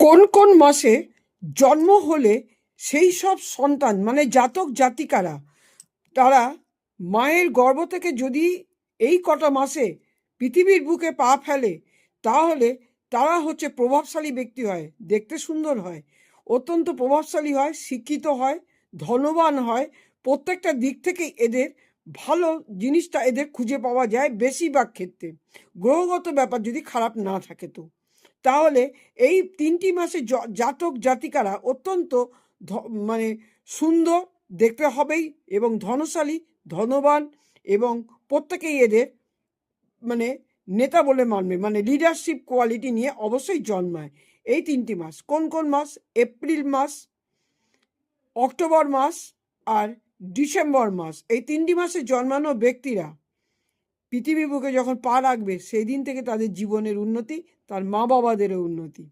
কোন কোন মাসে জন্ম হলে সেই সব সন্তান মানে জাতক জাতিকারা তারা মায়ের গর্ভ থেকে যদি এই কটা মাসে পৃথিবীর বুকে পা ফেলে তাহলে তারা হচ্ছে প্রভাবশালী ব্যক্তি হয়, দেখতে সুন্দর হয়, অত্যন্ত প্রভাবশালী হয়, শিক্ষিত হয়, ধনবান হয়। প্রত্যেকটা দিক থেকে এদের ভালো জিনিসটা এদের খুঁজে পাওয়া যায় বেশিরভাগ ক্ষেত্রে, গ্রহগত ব্যাপার যদি খারাপ না থাকে। তো তাহলে এই 3টি মাসে জাতক জাতিকারা অত্যন্ত মানে সুন্দর দেখতে হবেই এবং ধনশালী, ধনবান এবং প্রত্যেকেই এদের মানে নেতা বলে মানবে, মানে লিডারশিপ কোয়ালিটি নিয়ে অবশ্যই জন্মায়। এই 3টি মাস কোন কোন মাস? এপ্রিল মাস, অক্টোবর মাস আর ডিসেম্বর মাস। এই 3টি মাসে জন্মানো ব্যক্তিরা পৃথিবী বুকে যখন পা রাখবে সেই দিন থেকে তাদের জীবনের উন্নতি, তার মা বাবাদেরও উন্নতি।